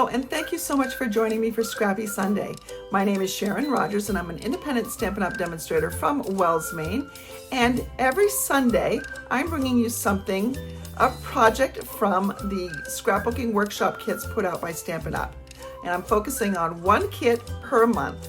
Hello, and thank you so much for joining me for Scrappy Sunday. My name is Sharon Rogers, and I'm an independent Stampin' Up! Demonstrator from Wells, Maine. And every Sunday, I'm bringing you something, a project from the scrapbooking workshop kits put out by Stampin' Up! And I'm focusing on one kit per month.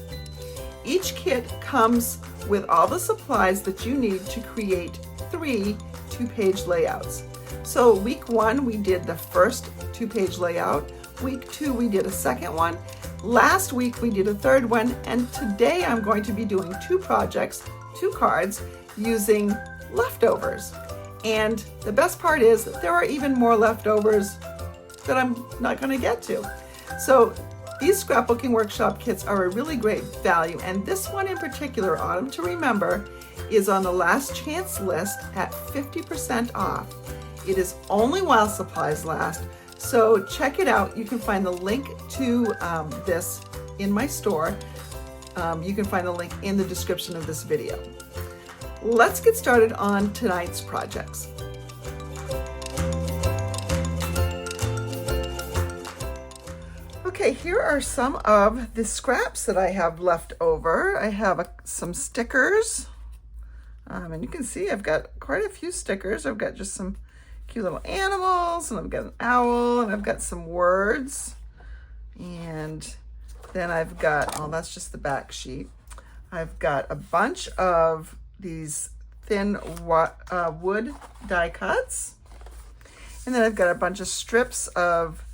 Each kit comes with all the supplies that you need to create 3 two-page layouts. So week 1, we did the first 2-page layout. Week 2, we did a second one. Last week, we did a third one. And today, I'm going to be doing 2 projects, 2 cards, using leftovers. And the best part is that there are even more leftovers that I'm not going to get to. So these scrapbooking workshop kits are a really great value. And this one in particular, Autumn to Remember, is on the last chance list at 50% off. It is only while supplies last. So check it out. You can find the link to this in my store. You can find the link in the description of this video. Let's get started on tonight's projects. Okay, here are some of the scraps that I have left over. I have some stickers, and you can see I've got quite a few stickers. I've got just some cute little animals, and I've got an owl, and I've got some words, and then I've got, oh, that's just the back sheet. I've got a bunch of these thin wood die cuts, and then I've got a bunch of strips of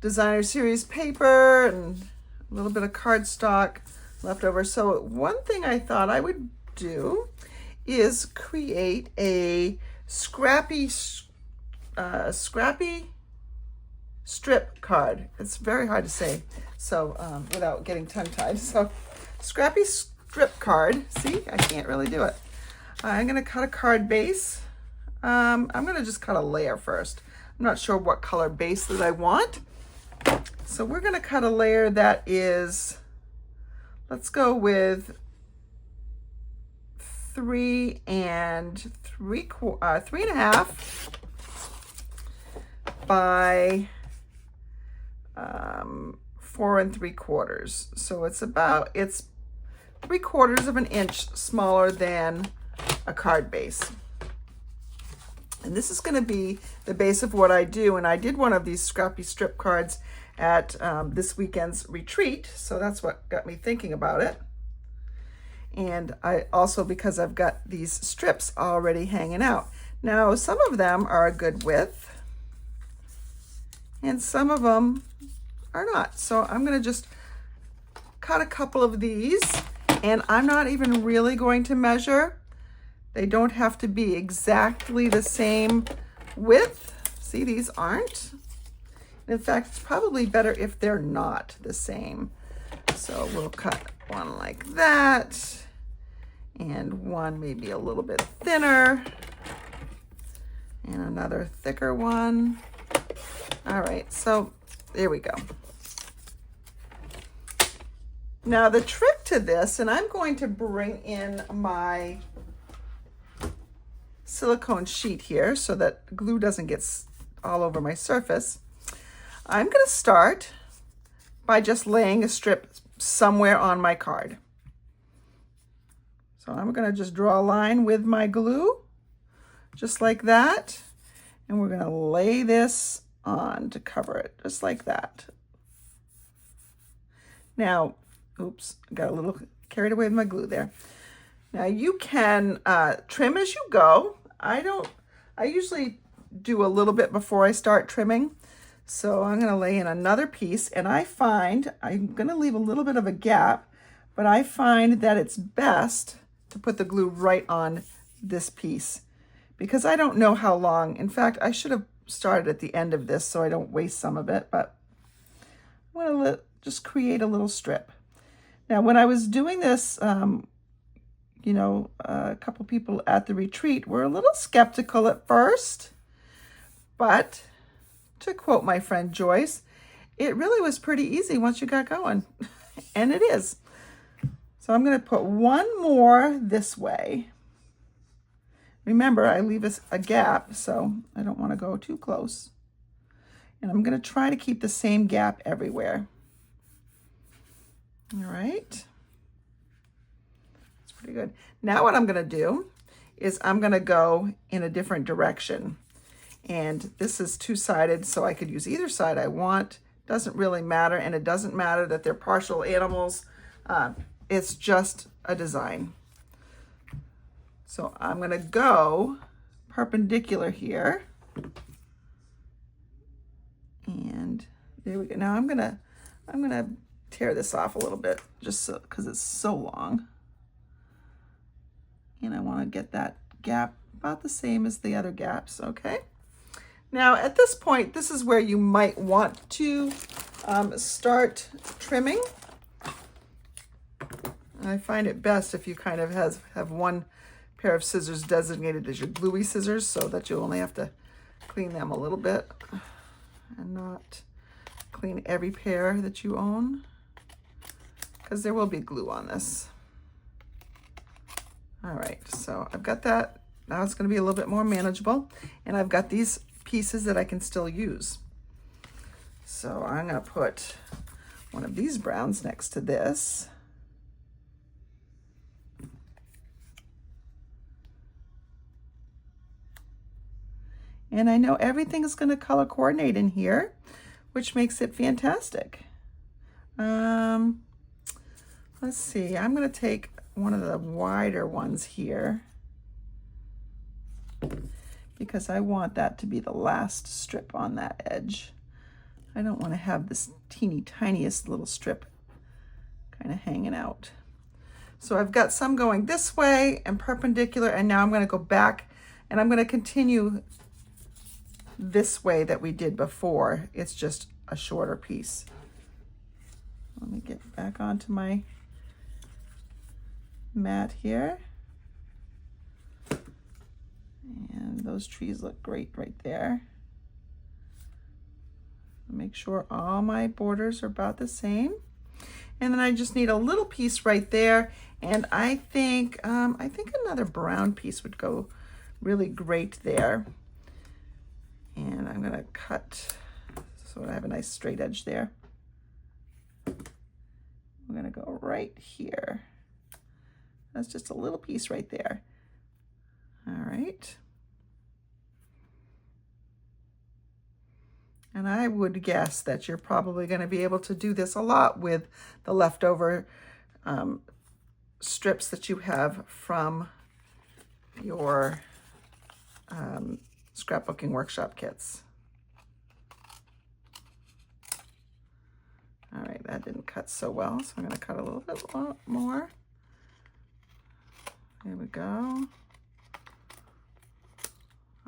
designer series paper and a little bit of cardstock left over. So one thing I thought I would do is create a scrappy strip card. It's very hard to say, so without getting tongue-tied. So scrappy strip card. See, I can't really do it. I'm gonna cut a card base. I'm gonna just cut a layer first. I'm not sure what color base that I want. So we're gonna cut a layer that is, let's go with 3.5 by 4 3/4. So it's 3/4 of an inch smaller than a card base. And this is going to be the base of what I do. And I did one of these scrappy strip cards at this weekend's retreat. So that's what got me thinking about it. And I also, because I've got these strips already hanging out. Now, some of them are a good width, and some of them are not. So I'm gonna just cut a couple of these, and I'm not even really going to measure. They don't have to be exactly the same width. See, these aren't. In fact, it's probably better if they're not the same. So we'll cut one like that, and one maybe a little bit thinner, and another thicker one. All right, so there we go. Now the trick to this, and I'm going to bring in my silicone sheet here so that glue doesn't get all over my surface. I'm going to start by just laying a strip somewhere on my card. So I'm going to just draw a line with my glue, just like that. And we're going to lay this on to cover it, just like that. Now, oops, I got a little carried away with my glue there. Now you can trim as you go. I usually do a little bit before I start trimming. So I'm going to lay in another piece, and I'm going to leave a little bit of a gap, but I find that it's best to put the glue right on this piece because I don't know how long. In fact, I should have started at the end of this so I don't waste some of it, but I'm going to just create a little strip. Now, when I was doing this, you know, a couple people at the retreat were a little skeptical at first, but to quote my friend Joyce, it really was pretty easy once you got going, and it is. So I'm going to put one more this way. Remember, I leave a gap, so I don't want to go too close. And I'm going to try to keep the same gap everywhere. All right. That's pretty good. Now what I'm going to do is I'm going to go in a different direction. And this is two-sided, so I could use either side I want. Doesn't really matter, and it doesn't matter that they're partial animals. It's just a design. So I'm going to go perpendicilar here. And there we go. Now I'm gonna tear this off a little bit, just so, because it's so long. And I want to get that gap about the same as the other gaps, okay? Now at this point, this is where you might want to start trimming. I find it best if you kind of have one pair of scissors designated as your gluey scissors, so that you only have to clean them a little bit and not clean every pair that you own, because there will be glue on this. All right, so I've got that. Now it's going to be a little bit more manageable, and I've got these pieces that I can still use. So I'm going to put one of these browns next to this. And I know everything is going to color coordinate in here, which makes it fantastic. Let's see, I'm going to take one of the wider ones here, because I want that to be the last strip on that edge. I don't want to have this teeny tiniest little strip kind of hanging out. So I've got some going this way and perpendicular, and now I'm going to go back and I'm going to continue this way that we did before. It's just a shorter piece. Let me get back onto my mat here. And those trees look great right there. Make sure all my borders are about the same. And then I just need a little piece right there. And I think another brown piece would go really great there. And I'm going to cut so I have a nice straight edge there. I'm going to go right here. That's just a little piece right there. All right. And I would guess that you're probably going to be able to do this a lot with the leftover strips that you have from your scrapbooking workshop kits. All right, that didn't cut so well, so I'm going to cut a little bit more. There we go.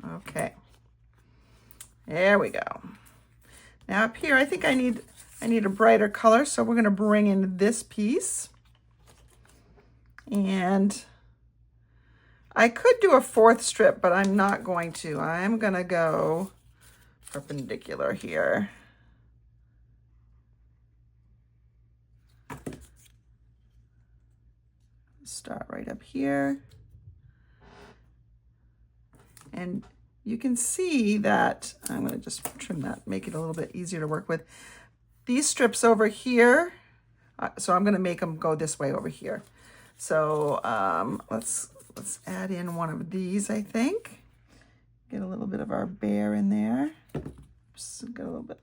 Okay, there we go. Now up here, I think I need a brighter color, so we're going to bring in this piece. And I could do a fourth strip, but I'm not going to. I'm going to go perpendicular here. Start right up here. And you can see that I'm going to just trim that, make it a little bit easier to work with. These strips over here, so I'm going to make them go this way over here. So let's add in one of these, I think. Get a little bit of our bear in there. Just get a little bit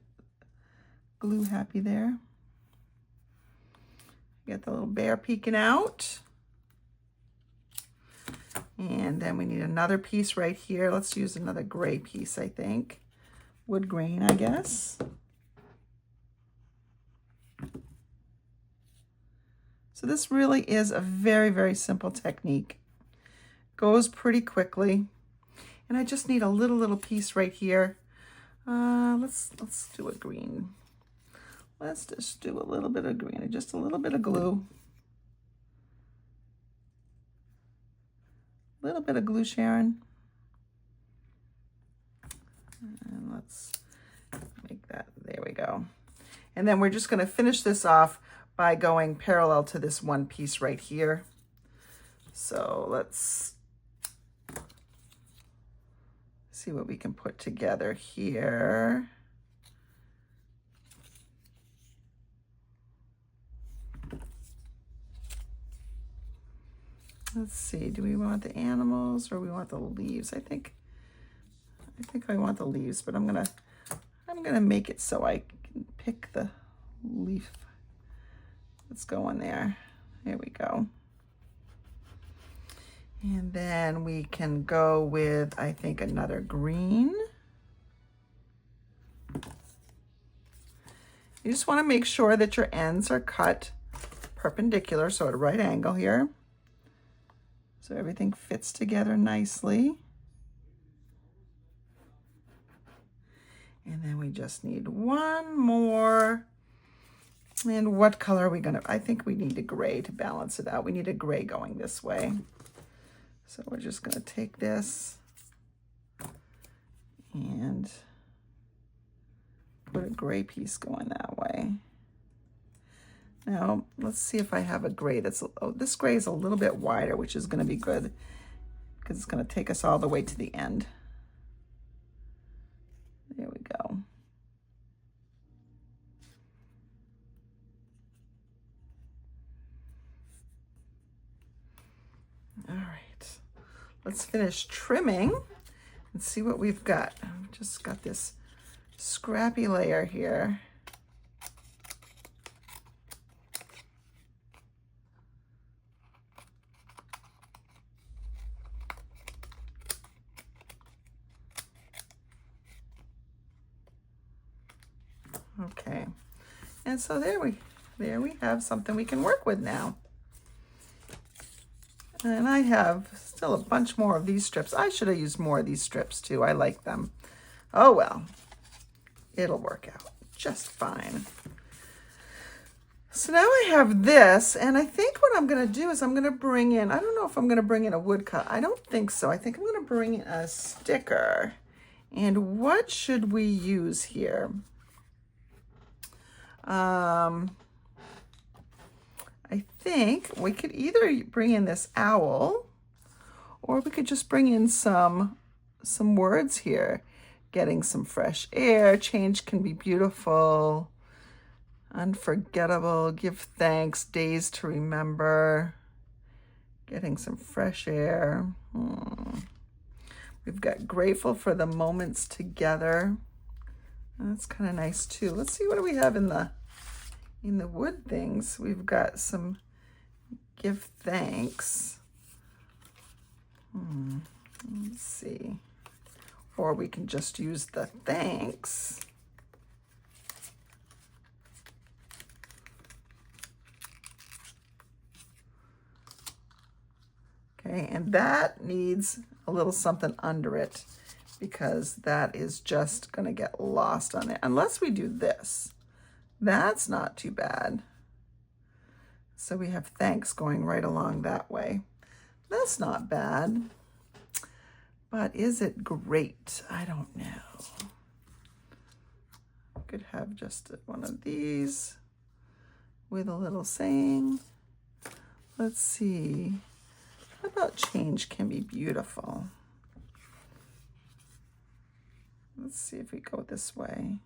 glue happy there. Get the little bear peeking out. And then we need another piece right here. Let's use another gray piece, I think. Wood grain, I guess. So this really is a very, very simple technique. Goes pretty quickly. And I just need a little piece right here. Let's do a green. Let's just do a little bit of green, just a little bit of glue. A little bit of glue, Sharon. And let's make that, there we go. And then we're just going to finish this off by going parallel to this one piece right here. So let's see what we can put together here. Let's see, do we want the animals or we want the leaves? I think I want the leaves, but I'm gonna make it so I can pick the leaf. Let's go in there. There we go. And then we can go with, I think, another green. You just want to make sure that your ends are cut perpendicular, so at a right angle here. So everything fits together nicely. And then we just need one more. And what color are we gonna, I think we need a gray to balance it out. We need a gray going this way. So we're just gonna take this and put a gray piece going that way. Now, let's see if I have a gray that's, oh, this gray is a little bit wider, which is gonna be good because it's gonna take us all the way to the end. There we go. All right, let's finish trimming and see what we've got. I've just got this scrappy layer here. Okay, and so there we have something we can work with now. And I have still a bunch more of these strips. I should have used more of these strips too. I like them. Oh well, it'll work out just fine. So now I have this, and I think what I'm gonna do is I'm gonna bring in, I don't know if I'm gonna bring in a woodcut. I don't think so. I think I'm gonna bring in a sticker. And what should we use here? I think we could either bring in this owl, or we could just bring in some words here. Getting some fresh air, change can be beautiful, unforgettable, give thanks, days to remember, getting some fresh air. We've got grateful for the moments together. That's kind of nice too. Let's see, what do we have in the wood things? We've got some give thanks. Let's see. Or we can just use the thanks. Okay, and that needs a little something under it because that is just going to get lost on it. Unless we do this. That's not too bad. So we have thanks going right along that way. That's not bad. But is it great? I don't know. Could have just one of these with a little saying. Let's see. How about change can be beautiful? Let's see if we go this way.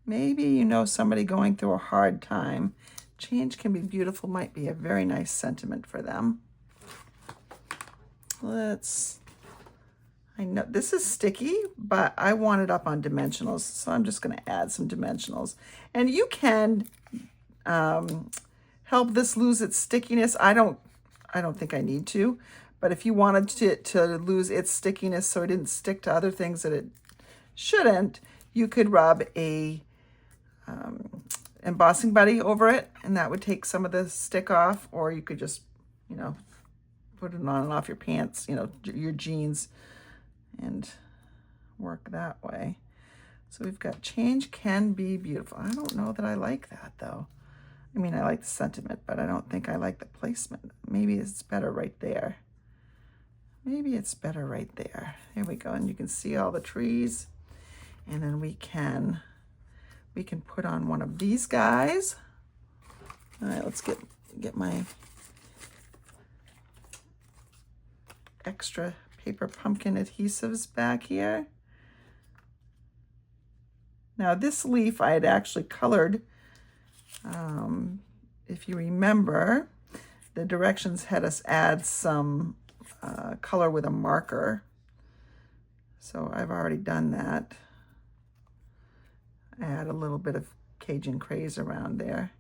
Maybe you know somebody going through a hard time. Change can be beautiful might be a very nice sentiment for them. I know this is sticky, but I want it up on dimensionals, so I'm just going to add some dimensionals. And you can help this lose its stickiness. I don't think I need to, but if you wanted to lose its stickiness so it didn't stick to other things that it shouldn't, you could rub a embossing buddy over it, and that would take some of the stick off, or you could just, put it on and off your pants, your jeans, and work that way. So we've got change can be beautiful. I don't know that I like that though. I mean, I like the sentiment, but I don't think I like the placement. Maybe it's better right there. Maybe it's better right there. There we go. And you can see all the trees. And then we can put on one of these guys. All right, let's get my extra paper pumpkin adhesives back here. Now this leaf I had actually colored if you remember, the directions had us add some color with a marker. So I've already done that. Add a little bit of Cajun craze around there.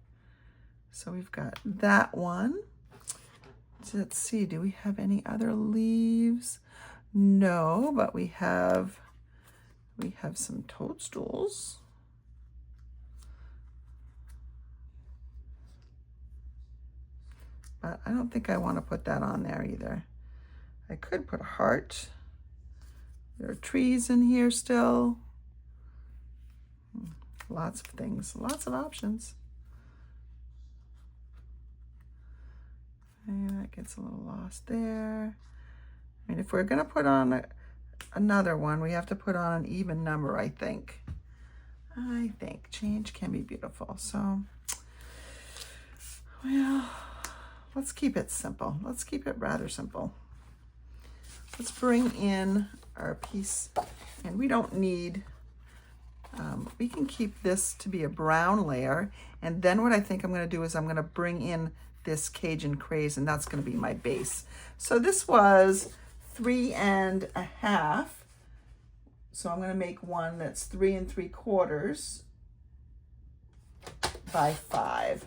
So we've got that one. Let's see, do we have any other leaves? No, but we have some toadstools. But I don't think I want to put that on there either. I could put a heart. There are trees in here still. Lots of things, lots of options. And that gets a little lost there. I mean, if we're gonna put on another one, we have to put on an even number, I think. I think change can be beautiful. So, well, let's keep it simple. Let's keep it rather simple. Let's bring in our piece, and we don't need, we can keep this to be a brown layer. And then what I think I'm gonna do is I'm gonna bring in this Cajun craze, and that's gonna be my base. So this was 3 1/2. So I'm gonna make one that's 3 3/4 by 5.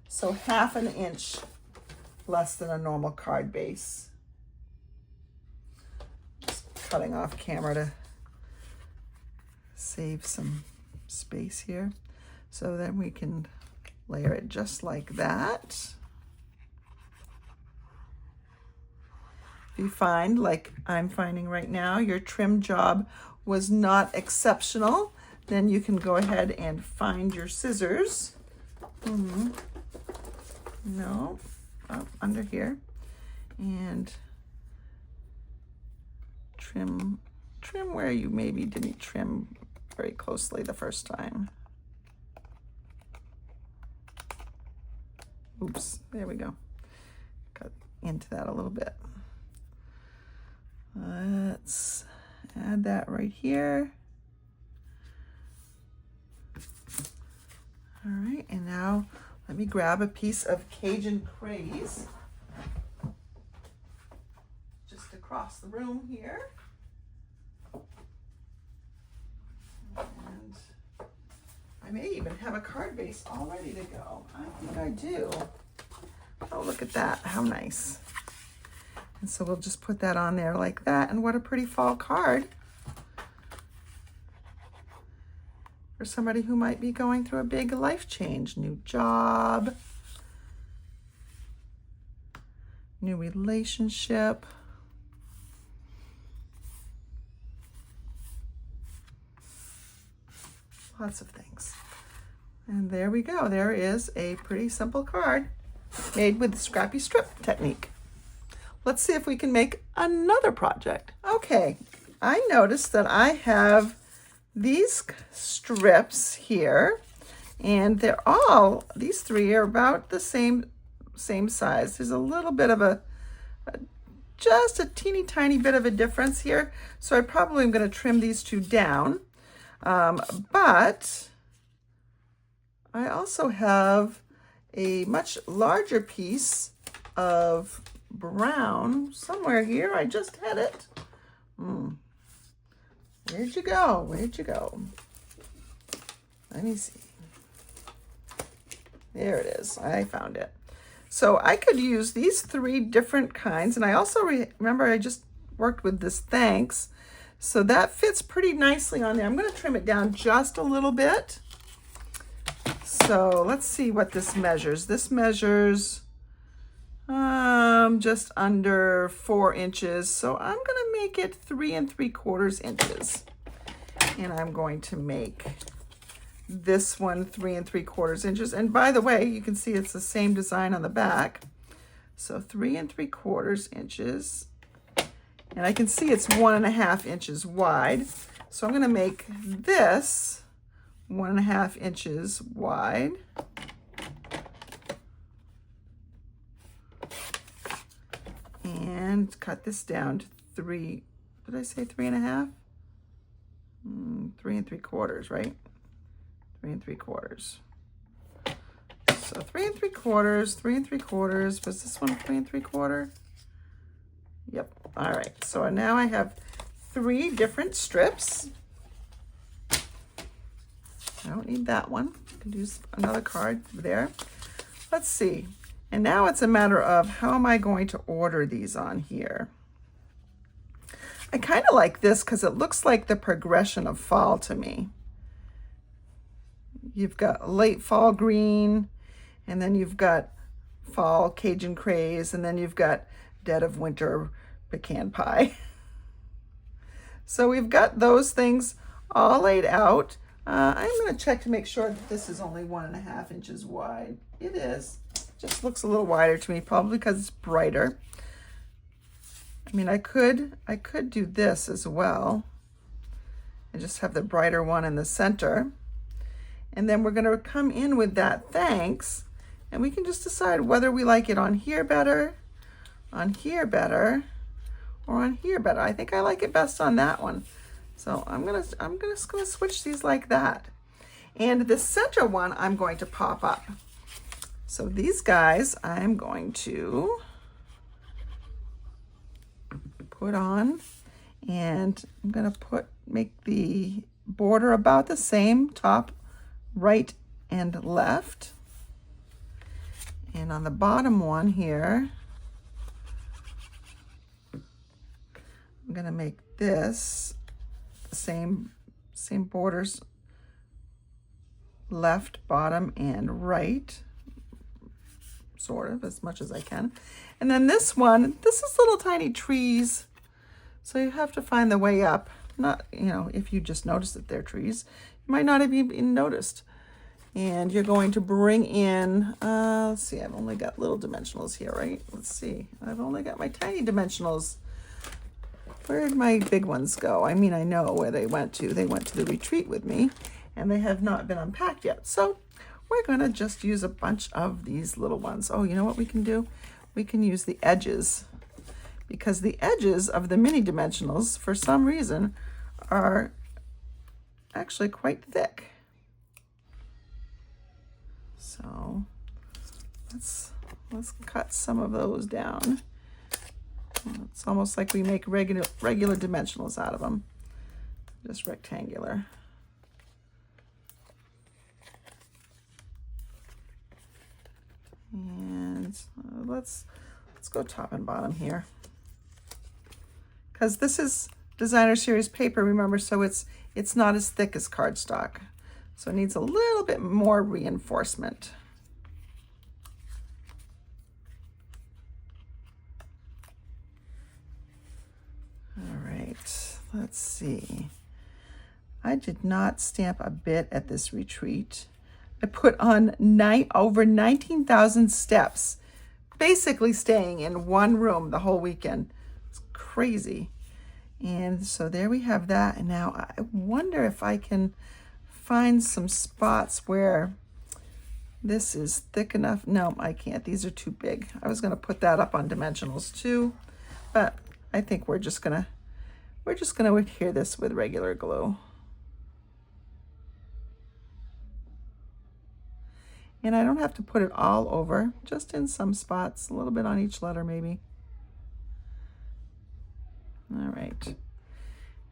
So 1/2 inch less than a normal card base. Just cutting off camera to save some space here. So then we can layer it just like that. If you find, like I'm finding right now, your trim job was not exceptional, then you can go ahead and find your scissors. No, up under here, and trim where you maybe didn't trim very closely the first time. Oops, there we go. Cut into that a little bit. Let's add that right here. All right, and now let me grab a piece of Cajun craze just across the room here. And I may even have a card base all ready to go. I think I do. Oh, look at that, how nice. And so we'll just put that on there like that. And what a pretty fall card for somebody who might be going through a big life change, new job, new relationship. Lots of things. And there we go. There is a pretty simple card made with the scrappy strip technique. Let's see if we can make another project. Okay, I noticed that I have these strips here, and they're all, these 3 are about the same size. There's a little bit of just a teeny tiny bit of a difference here. So I probably am gonna trim these 2 down. But I also have a much larger piece of brown somewhere here. I just had it. Where'd you go? Where'd you go? Let me see. There it is. I found it. So I could use these 3 different kinds. And I also remember I just worked with this thanks. So that fits pretty nicely on there. I'm going to trim it down just a little bit. So let's see what this measures. This measures just under 4 inches. So I'm going to make it 3 3/4 inches. And I'm going to make this one 3 3/4 inches. And by the way, you can see it's the same design on the back. So 3 3/4 inches. And I can see it's 1 1/2 inches wide. So I'm going to make this 1 1/2 inches wide. And cut this down to 3, did I say 3 1/2? 3 3/4, right? 3 3/4. So 3 3 3/4, 3 3/4. Was this one 3 3/4? Yep. All right. So now I have 3 different strips. I don't need that one. I can use another card there. Let's see. And now it's a matter of how am I going to order these on here? I kind of like this because it looks like the progression of fall to me. You've got late fall green, and then you've got fall Cajun craze, and then you've got dead of winter pecan pie. So we've got those things all laid out. I'm going to check to make sure that this is only 1.5 inches wide. It is. Just looks a little wider to me, probably because it's brighter. I mean, I could do this as well and just have the brighter one in the center. And then we're going to come in with that thanks, and we can just decide whether we like it on here better, on here better, or on here better. I think I like it best on that one. So I'm gonna switch these like that. And the center one I'm going to pop up. So these guys I'm going to put on, and I'm gonna make the border about the same, top, right, and left. And on the bottom one here, I'm gonna make this the same borders, left, bottom, and right, sort of, as much as I can. And then this one, this is little tiny trees, so you have to find the way up. Not, you know, if you just notice that they're trees, you might not have even noticed. And you're going to bring in, let's see, I've only got little dimensionals here, right? Let's see, I've only got my tiny dimensionals. Where did my big ones go? I mean, I know where they went to. They went to the retreat with me, and they have not been unpacked yet. So we're gonna just use a bunch of these little ones. Oh, you know what we can do? We can use the edges, because the edges of the mini dimensionals, for some reason, are actually quite thick. So let's cut some of those down. It's almost like we make regular dimensionals out of them, just rectangular. And let's go top and bottom here, because this is designer series paper, remember, so it's not as thick as cardstock. So it needs a little bit more reinforcement. All right, let's see. I did not stamp a bit at this retreat. I put on over 19,000 steps, basically staying in one room the whole weekend. It's crazy. And so there we have that. And now I wonder if I can find some spots where this is thick enough. No, I can't. These are too big. I was going to put that up on dimensionals too, but I think we're just going to adhere this with regular glue. And I don't have to put it all over, just in some spots, a little bit on each letter maybe. All right.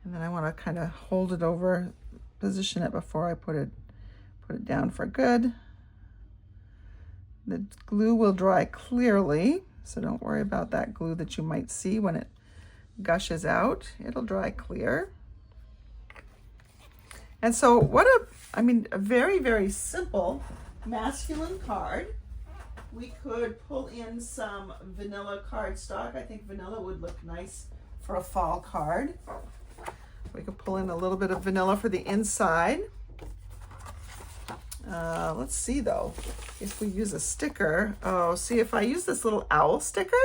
And then I want to kind of hold it over, position it before I put it down for good. The glue will dry clearly, so don't worry about that glue that you might see when it gushes out. It'll dry clear. And so a very, very simple masculine card. We could pull in some vanilla cardstock. I think vanilla would look nice for a fall card. We could pull in a little bit of vanilla for the inside. Let's see though, if we use a sticker. Oh, see, if I use this little owl sticker,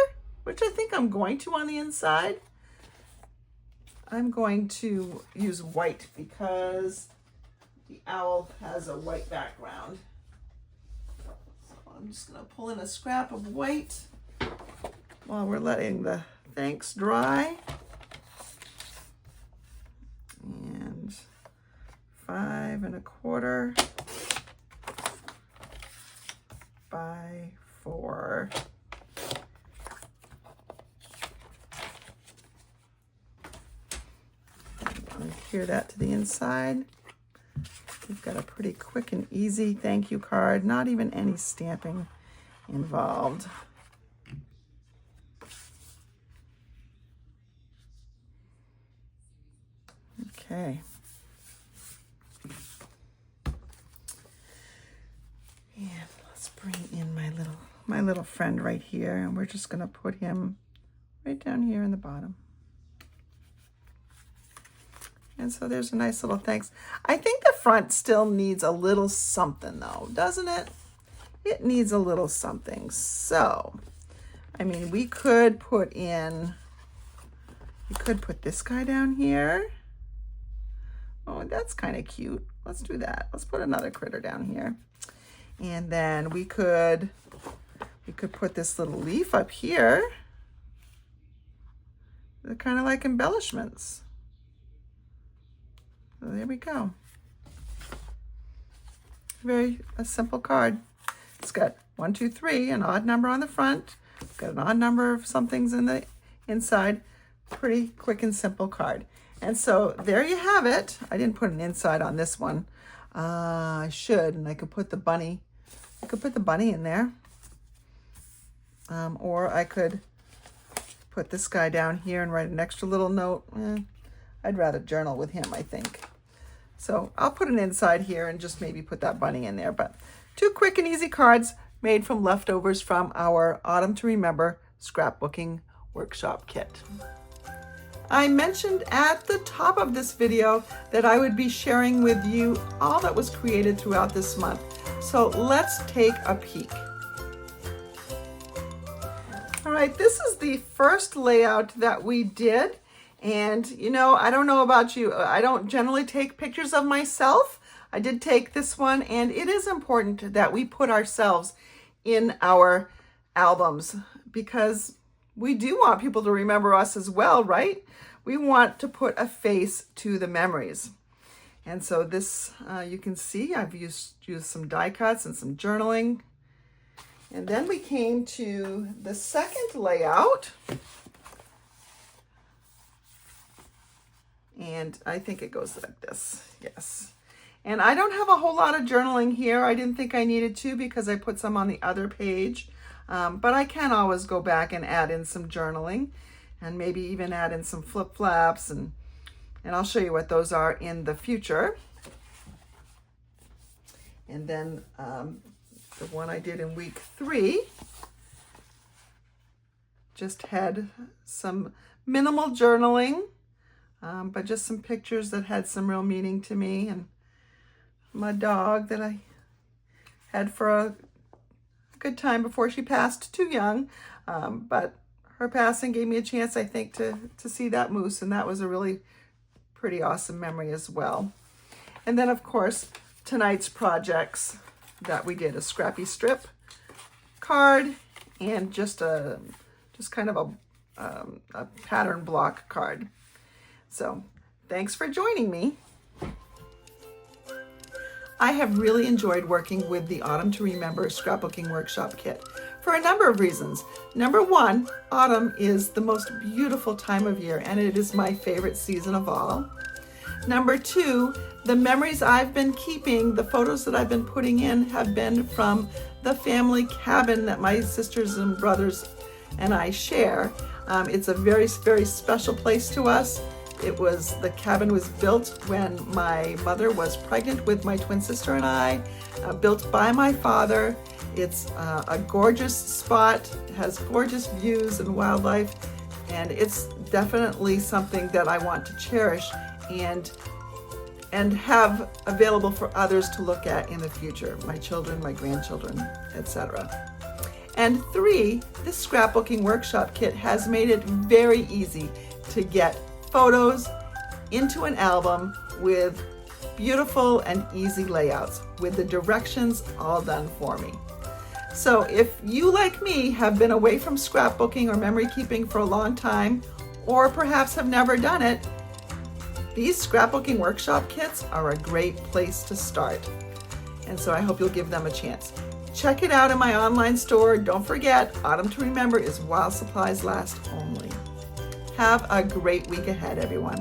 which I think I'm going to on the inside, I'm going to use white because the owl has a white background. So I'm just going to pull in a scrap of white while we're letting the thanks dry. And 5 1/4 by 4. Adhere that to the inside. We've got a pretty quick and easy thank you card, not even any stamping involved. Okay. And let's bring in my little friend right here, and we're just going to put him right down here in the bottom. And so there's a nice little thanks. I think the front still needs a little something though, doesn't it? It needs a little something. So, I mean, we could put this guy down here. Oh, that's kind of cute. Let's do that. Let's put another critter down here. And then we could put this little leaf up here. They're kind of like embellishments. So there we go. A simple card. It's got 1, 2, 3, an odd number on the front. It's got an odd number of somethings in the inside. Pretty quick and simple card. And so there you have it. I didn't put an inside on this one. I should, and I could put the bunny. I could put the bunny in there. Or I could put this guy down here and write an extra little note. I'd rather journal with him, I think. So I'll put an inside here and just maybe put that bunny in there. But 2 quick and easy cards made from leftovers from our Autumn to Remember Scrapbooking Workshop Kit. I mentioned at the top of this video that I would be sharing with you all that was created throughout this month. So let's take a peek. All right, this is the first layout that we did. And you know, I don't know about you, I don't generally take pictures of myself. I did take this one, and it is important that we put ourselves in our albums because we do want people to remember us as well, right? We want to put a face to the memories. And so this, you can see I've used some die cuts and some journaling. And then we came to the second layout. And I think it goes like this, yes. And I don't have a whole lot of journaling here. I didn't think I needed to because I put some on the other page. But I can always go back and add in some journaling and maybe even add in some flip-flaps. And I'll show you what those are in the future. And then the one I did in week 3 just had some minimal journaling. But just some pictures that had some real meaning to me, and my dog that I had for a good time before she passed, too young. But her passing gave me a chance, I think, to see that moose, and that was a really pretty awesome memory as well. And then, of course, tonight's projects that we did, a scrappy strip card and just kind of a pattern block card. So thanks for joining me. I have really enjoyed working with the Autumn to Remember Scrapbooking Workshop Kit for a number of reasons. Number 1, autumn is the most beautiful time of year, and it is my favorite season of all. Number 2, the memories I've been keeping, the photos that I've been putting in have been from the family cabin that my sisters and brothers and I share. It's a very, very special place to us. The cabin was built when my mother was pregnant with my twin sister and I, built by my father. It's a gorgeous spot, it has gorgeous views and wildlife, and it's definitely something that I want to cherish and have available for others to look at in the future, my children, my grandchildren, etc. And 3, this scrapbooking workshop kit has made it very easy to get photos into an album with beautiful and easy layouts with the directions all done for me. So if you, like me, have been away from scrapbooking or memory keeping for a long time, or perhaps have never done it, these scrapbooking workshop kits are a great place to start. And so I hope you'll give them a chance. Check it out in my online store. Don't forget, Autumn to Remember is while supplies last only. Have a great week ahead, everyone.